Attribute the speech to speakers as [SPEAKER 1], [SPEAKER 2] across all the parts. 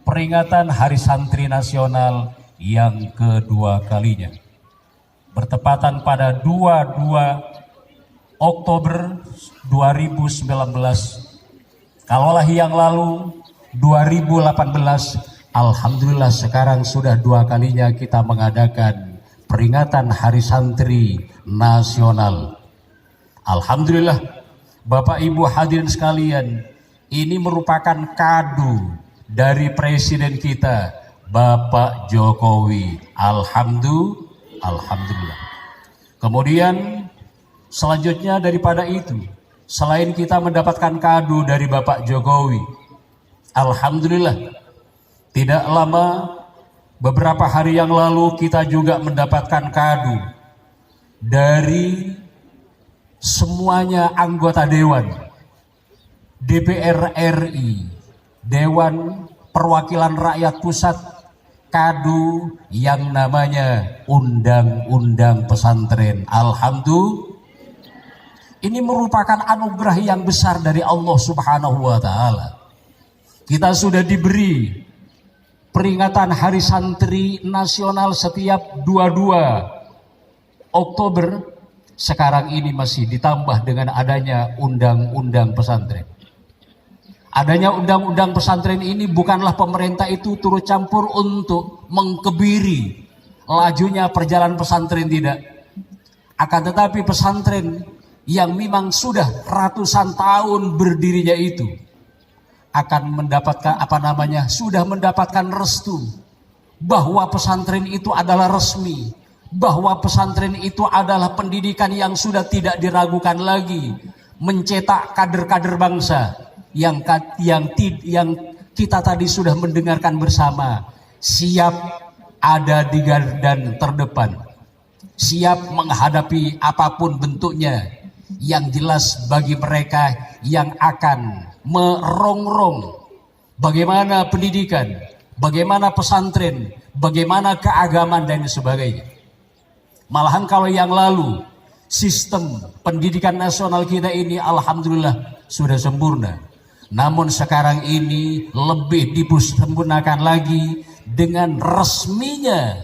[SPEAKER 1] Peringatan Hari Santri Nasional yang kedua kalinya, bertepatan pada 22 Oktober 2019. Kalaulah yang lalu 2018, alhamdulillah sekarang sudah dua kalinya kita mengadakan peringatan Hari Santri Nasional. Alhamdulillah, Bapak Ibu hadirin sekalian, ini merupakan kado dari Presiden kita, Bapak Jokowi. Alhamdulillah. Kemudian selanjutnya daripada itu, selain kita mendapatkan kado dari Bapak Jokowi, alhamdulillah, tidak lama beberapa hari yang lalu kita juga mendapatkan kado dari semuanya anggota Dewan DPR RI, Dewan Perwakilan Rakyat Pusat, kado yang namanya Undang-Undang Pesantren. Alhamdulillah, ini merupakan anugerah yang besar dari Allah Subhanahu wa Ta'ala. Kita sudah diberi peringatan Hari Santri Nasional setiap 22 Oktober. Sekarang ini masih ditambah dengan adanya Undang-Undang Pesantren. Adanya Undang-Undang Pesantren ini bukanlah pemerintah itu turut campur untuk mengkebiri lajunya perjalanan pesantren, tidak. Akan tetapi pesantren yang memang sudah ratusan tahun berdirinya itu akan mendapatkan sudah mendapatkan restu bahwa pesantren itu adalah resmi, bahwa pesantren itu adalah pendidikan yang sudah tidak diragukan lagi, mencetak kader-kader bangsa yang kita tadi sudah mendengarkan bersama, siap ada di garda terdepan, siap menghadapi apapun bentuknya. Yang jelas bagi mereka yang akan merongrong bagaimana pendidikan, bagaimana pesantren, bagaimana keagamaan dan sebagainya. Malahan kalau yang lalu sistem pendidikan nasional kita ini alhamdulillah sudah sempurna. Namun sekarang ini lebih disempurnakan lagi dengan resminya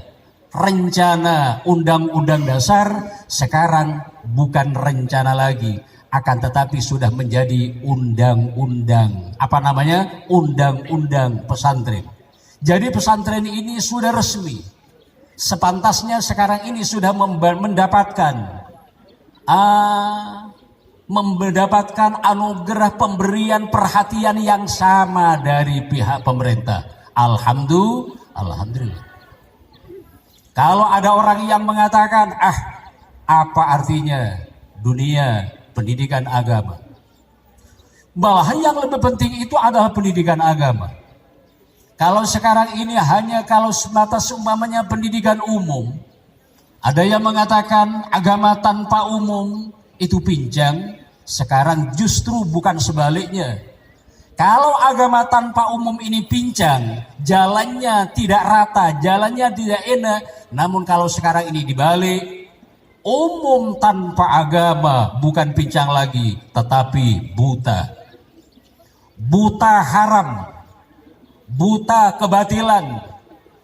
[SPEAKER 1] rencana Undang-Undang Dasar. Sekarang bukan rencana lagi, akan tetapi sudah menjadi undang-undang. Undang-Undang Pesantren. Jadi pesantren ini sudah resmi. Sepantasnya sekarang ini sudah mendapatkan anugerah pemberian perhatian yang sama dari pihak pemerintah. Alhamdulillah. Kalau ada orang yang mengatakan, apa artinya dunia pendidikan agama? Malahan yang lebih penting itu adalah pendidikan agama. Kalau sekarang ini hanya kalau semata seumpamanya pendidikan umum, ada yang mengatakan agama tanpa umum itu pincang. Sekarang justru bukan sebaliknya. Kalau agama tanpa umum ini pincang, jalannya tidak rata, jalannya tidak enak. Namun kalau sekarang ini dibalik, umum tanpa agama bukan pincang lagi, tetapi buta. Buta haram, buta kebatilan,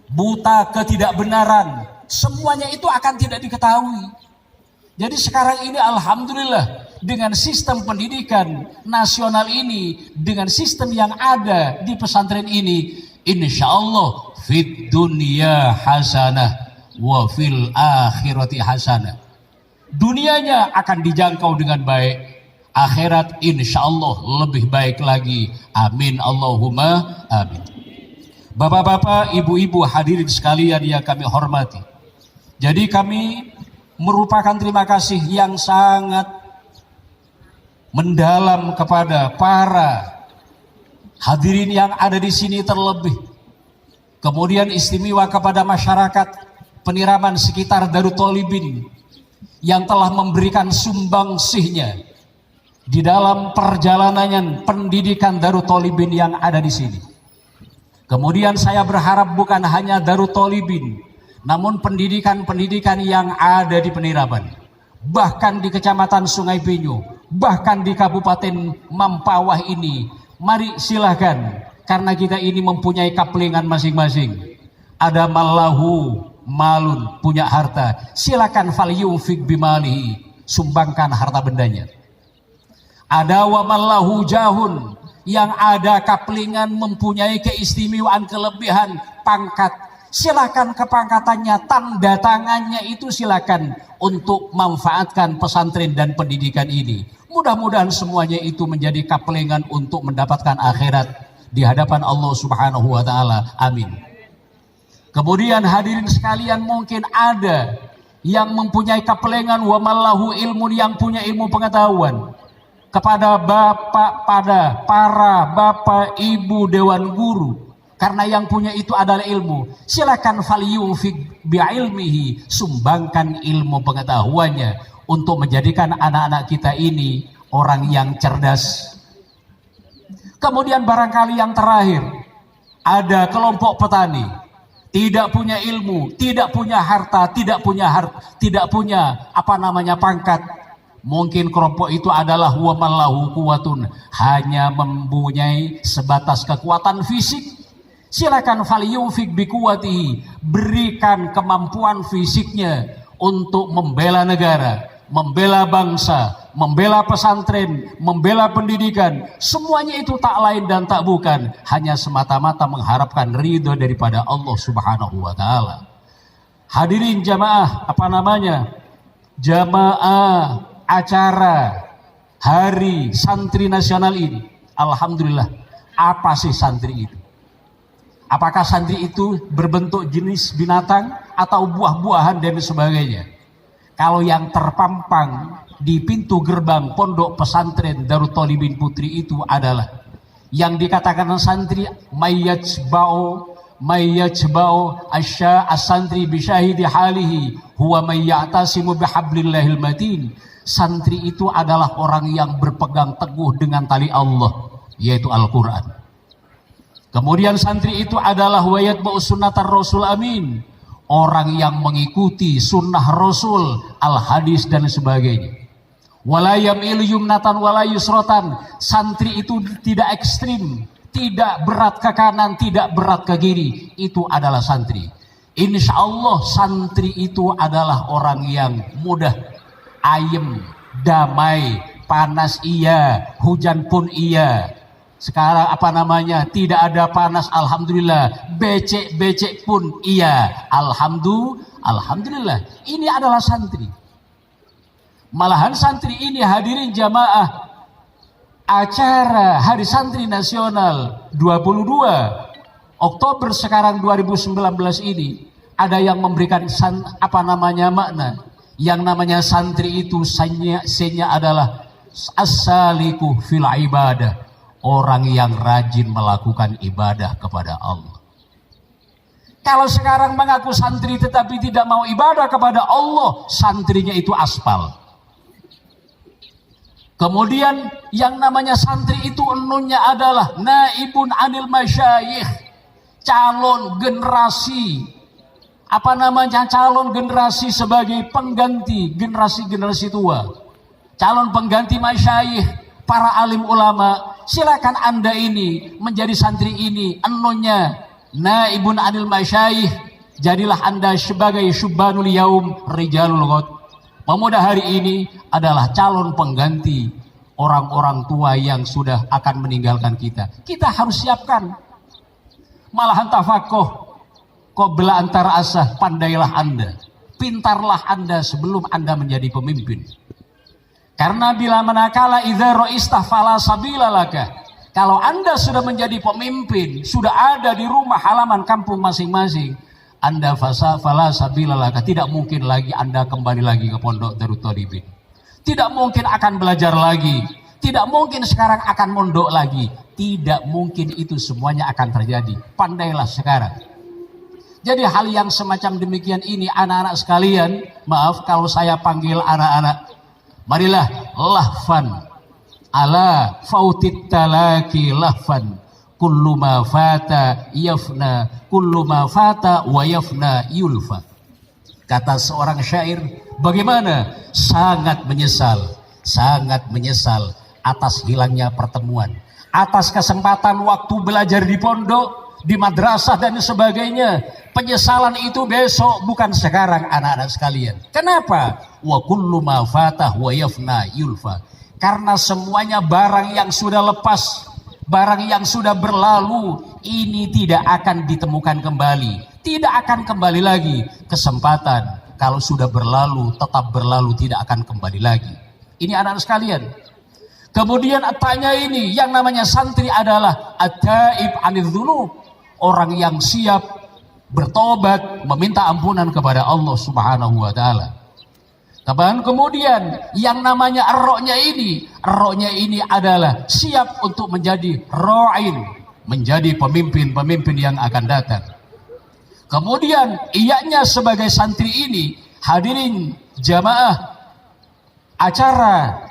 [SPEAKER 1] buta ketidakbenaran, semuanya itu akan tidak diketahui. Jadi sekarang ini alhamdulillah, dengan sistem pendidikan nasional ini, dengan sistem yang ada di pesantren ini, insya Allah fid dunya hasanah wa fil akhirati hasanah. Dunianya akan dijangkau dengan baik, akhirat insya Allah lebih baik lagi. Amin Allahumma amin. Bapak-bapak, ibu-ibu hadirin sekalian yang kami hormati, jadi kami merupakan terima kasih yang sangat mendalam kepada para hadirin yang ada di sini terlebih. Kemudian istimewa kepada masyarakat Peniraman sekitar Darut Thalibin yang telah memberikan sumbangsihnya di dalam perjalanan pendidikan Darut Thalibin yang ada di sini. Kemudian saya berharap bukan hanya Darut Thalibin, namun pendidikan-pendidikan yang ada di Peniraman, bahkan di Kecamatan Sungai Pinyu, bahkan di Kabupaten Mampawah ini, mari silahkan Karena kita ini mempunyai kaplingan masing-masing. Ada malahu malun, punya harta. Silakan falyunfik bimalihi, sumbangkan harta bendanya. Ada wa malahu jahun, yang ada kaplingan mempunyai keistimewaan, kelebihan, pangkat. Silakan kepangkatannya, tanda tangannya itu silakan untuk manfaatkan pesantren dan pendidikan ini. Mudah-mudahan semuanya itu menjadi kaplingan untuk mendapatkan akhirat di hadapan Allah Subhanahu wa taala. Amin. Kemudian hadirin sekalian, mungkin ada yang mempunyai kaplingan wa mallahu ilmun, yang punya ilmu pengetahuan. Kepada para bapak ibu dewan guru, karena yang punya itu adalah ilmu, silakan falyunfik bi'ilmihi, sumbangkan ilmu pengetahuannya untuk menjadikan anak-anak kita ini orang yang cerdas. Kemudian barangkali yang terakhir, ada kelompok petani, tidak punya ilmu, tidak punya harta, tidak punya pangkat. Mungkin kelompok itu adalah wa mallahu quwwatun, hanya mempunyai sebatas kekuatan fisik. Silakan falyunfik biquwwatihi, berikan kemampuan fisiknya untuk membela negara, membela bangsa, membela pesantren, membela pendidikan. Semuanya itu tak lain dan tak bukan hanya semata-mata mengharapkan ridho daripada Allah Subhanahu wa taala. Hadirin jamaah, jamaah acara Hari Santri Nasional ini, alhamdulillah. Apa sih santri itu? Apakah santri itu berbentuk jenis binatang atau buah-buahan dan sebagainya? Kalau yang terpampang di pintu gerbang pondok pesantren Darut Thalibin Putri itu adalah yang dikatakan santri mayyajba'u as-santri bisyahidi halihi huwa mayyatasimu bihablillahil matin. Santri itu adalah orang yang berpegang teguh dengan tali Allah, yaitu Al-Quran. Kemudian santri itu adalah wayatba'u sunnatar rasul amin, orang yang mengikuti sunnah Rasul, al-hadis dan sebagainya. Walayam yumnatan walayusrotan, santri itu tidak ekstrim, tidak berat ke kanan, tidak berat ke kiri. Itu adalah santri. Insya Allah santri itu adalah orang yang mudah, ayem, damai, panas iya, hujan pun iya. Sekarang tidak ada panas, alhamdulillah. Becek pun iya, alhamdulillah. Ini adalah santri. Malahan santri ini, hadirin jamaah, acara Hari Santri Nasional 22 Oktober sekarang 2019 ini, ada yang memberikan makna. Yang namanya santri itu senya adalah as-saliku fil ibadah, orang yang rajin melakukan ibadah kepada Allah. Kalau sekarang mengaku santri tetapi tidak mau ibadah kepada Allah, santrinya itu aspal. Kemudian yang namanya santri itu nunnya adalah naibun anil masyayikh, calon generasi, calon generasi sebagai pengganti generasi tua, calon pengganti masyayikh, para alim ulama. Silakan Anda ini menjadi santri ini, nunnya naibun anil masyayikh, jadilah Anda sebagai syubbanul yaum rijalul ghad. Pemuda hari ini adalah calon pengganti orang-orang tua yang sudah akan meninggalkan kita. Kita harus siapkan. Malahan tafakoh, qabla antara asah, pandailah Anda, pintarlah Anda sebelum Anda menjadi pemimpin. Karena bila manakala idza ra'ista fala sabila laka, kalau Anda sudah menjadi pemimpin, sudah ada di rumah halaman kampung masing-masing, Anda fala sabila laka, tidak mungkin lagi Anda kembali lagi ke pondok Darut Thalibin. Tidak mungkin akan belajar lagi, tidak mungkin sekarang akan mondok lagi, tidak mungkin, itu semuanya akan terjadi. Pandailah sekarang. Jadi hal yang semacam demikian ini, anak-anak sekalian, maaf kalau saya panggil anak-anak, marilah lahfan ala fautit talaki lahfan, kullu ma fata yafna, kullu ma fata wa yafna yulfa. Kata seorang syair, bagaimana sangat menyesal atas hilangnya pertemuan, atas kesempatan waktu belajar di pondok, di madrasah dan sebagainya. Penyesalan itu besok, bukan sekarang anak-anak sekalian. Kenapa? Wa kullu ma fatah wa yafna yulfa. Karena semuanya barang yang sudah lepas, barang yang sudah berlalu, ini tidak akan ditemukan kembali, tidak akan kembali lagi. Kesempatan kalau sudah berlalu, tetap berlalu, tidak akan kembali lagi. Ini anak-anak sekalian. Kemudian tanya ini, yang namanya santri adalah at-taib anidz dzunub, orang yang siap bertobat, meminta ampunan kepada Allah Subhanahu wa taala. Kemudian yang namanya ar-ra'nya ini adalah siap untuk menjadi ra'in, menjadi pemimpin-pemimpin yang akan datang. Kemudian ianya sebagai santri ini, hadirin jamaah acara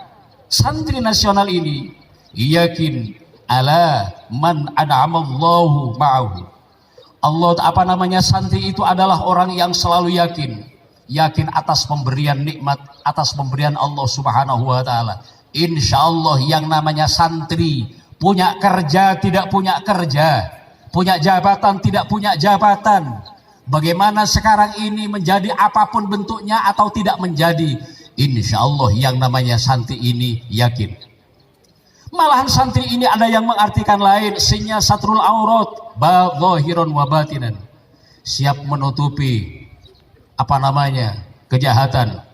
[SPEAKER 1] santri nasional ini, yakin ala man an'amallahu ma'ahu. Santri itu adalah orang yang selalu yakin atas pemberian nikmat, atas pemberian Allah Subhanahu wa taala. Insyaallah yang namanya santri punya kerja tidak punya kerja, punya jabatan tidak punya jabatan. Bagaimana sekarang ini menjadi apapun bentuknya atau tidak menjadi, insyaallah yang namanya santri ini yakin. Malahan santri ini ada yang mengartikan lain, sinya satrul aurat, zahiran wa batinan. Siap menutupi kejahatan.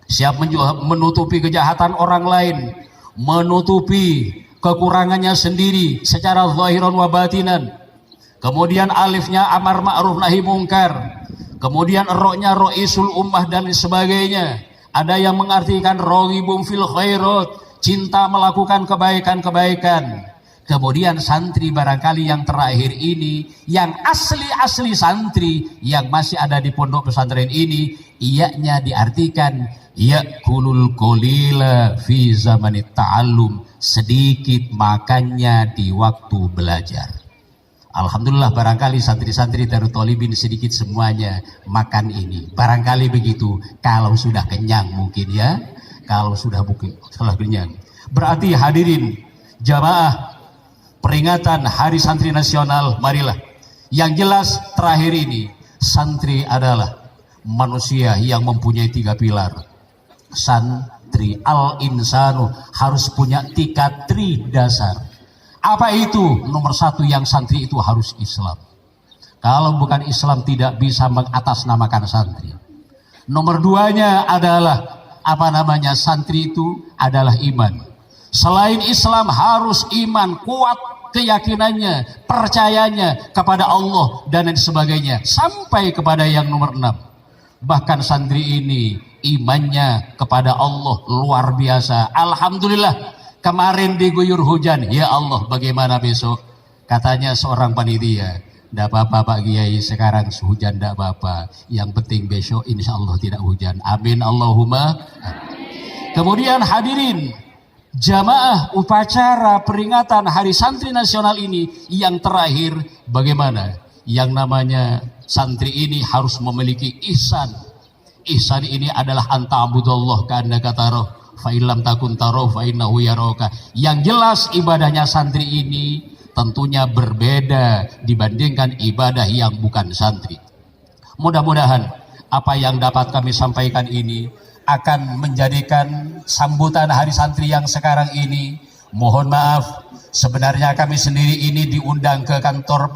[SPEAKER 1] Siap menutupi kejahatan orang lain, menutupi kekurangannya sendiri secara zahiran wa batinan. Kemudian alifnya amar ma'ruf nahi mungkar. Kemudian roknya roisul ummah dan sebagainya. Ada yang mengartikan roghibum fil khairat, cinta melakukan kebaikan-kebaikan. Kemudian santri barangkali yang terakhir ini, yang asli santri yang masih ada di pondok pesantren ini, ianya diartikan yakulul qalila fi zamanit ta'allum, sedikit makannya di waktu belajar. Alhamdulillah barangkali santri-santri Darut Thalibin sedikit semuanya makan ini. Barangkali begitu kalau sudah kenyang mungkin ya. Kalau sudah kenyang. Berarti hadirin jamaah peringatan Hari Santri Nasional, marilah. Yang jelas terakhir ini, santri adalah manusia yang mempunyai 3 pilar. Santri al-insanu harus punya 3 tri dasar. Apa itu? Nomor 1, yang santri itu harus Islam. Kalau bukan Islam tidak bisa mengatasnamakan santri. Nomor 2-nya adalah santri itu adalah iman. Selain Islam harus iman, kuat keyakinannya, percayanya kepada Allah dan lain sebagainya, sampai kepada yang nomor 6. Bahkan santri ini imannya kepada Allah luar biasa. Alhamdulillah, kemarin diguyur hujan, ya Allah bagaimana besok? Katanya seorang panitia, tidak apa-apa Pak Kiai, sekarang hujan tidak apa-apa, yang penting besok insya Allah tidak hujan. Amin Allahumma. Kemudian hadirin jamaah upacara peringatan Hari Santri Nasional ini yang terakhir, bagaimana? Yang namanya santri ini harus memiliki ihsan. Ihsan ini adalah anta'budallah ka'annaka tarahu fa illam takun tarahu fa innahu yaraka. Yang jelas ibadahnya santri ini tentunya berbeda dibandingkan ibadah yang bukan santri. Mudah-mudahan apa yang dapat kami sampaikan ini akan menjadikan sambutan Hari Santri yang sekarang ini. Mohon maaf, sebenarnya kami sendiri ini diundang ke kantor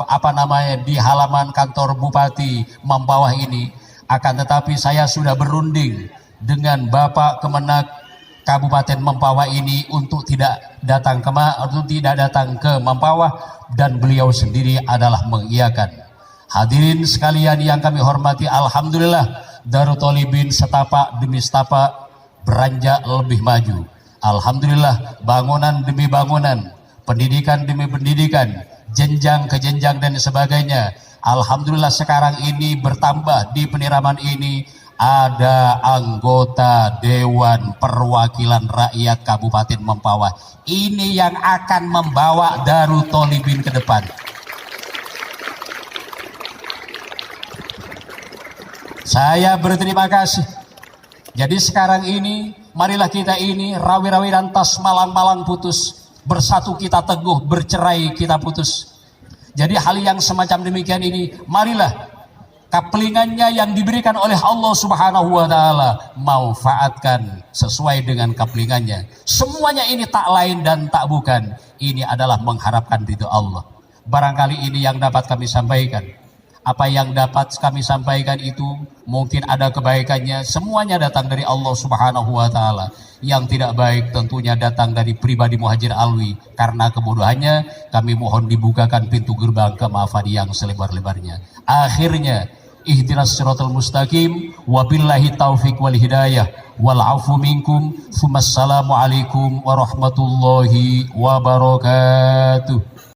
[SPEAKER 1] di halaman kantor Bupati Mempawah ini. Akan tetapi saya sudah berunding dengan Bapak Kemenak Kabupaten Mempawah ini untuk tidak datang ke Mempawah, dan beliau sendiri adalah mengiyakan. Hadirin sekalian yang kami hormati, alhamdulillah Darut Thalibin setapak demi setapak beranjak lebih maju. Alhamdulillah bangunan demi bangunan, pendidikan demi pendidikan, jenjang ke jenjang dan sebagainya. Alhamdulillah sekarang ini bertambah di peniraman ini ada anggota Dewan Perwakilan Rakyat Kabupaten Mempawah. Ini yang akan membawa Darut Thalibin ke depan. Saya berterima kasih. Jadi sekarang ini marilah kita ini rawi-rawi dan tas malang-malang putus. bersatu kita teguh, bercerai kita putus. Jadi hal yang semacam demikian ini, marilah kaplingannya yang diberikan oleh Allah Subhanahu wa taala manfaatkan sesuai dengan kaplingannya. Semuanya ini tak lain dan tak bukan, ini adalah mengharapkan ridho Allah. Barangkali ini yang dapat kami sampaikan. Apa yang dapat kami sampaikan itu mungkin ada kebaikannya, semuanya datang dari Allah Subhanahu wa taala. Yang tidak baik tentunya datang dari pribadi Muhajir Alwi, karena kebodohannya kami mohon dibukakan pintu gerbang kemaafan yang selebar-lebarnya. Akhirnya ihdinas siratal mustaqim, wabillahi taufik wal hidayah, wal afu minkum, tsumma assalamu alaikum warahmatullahi wabarakatuh.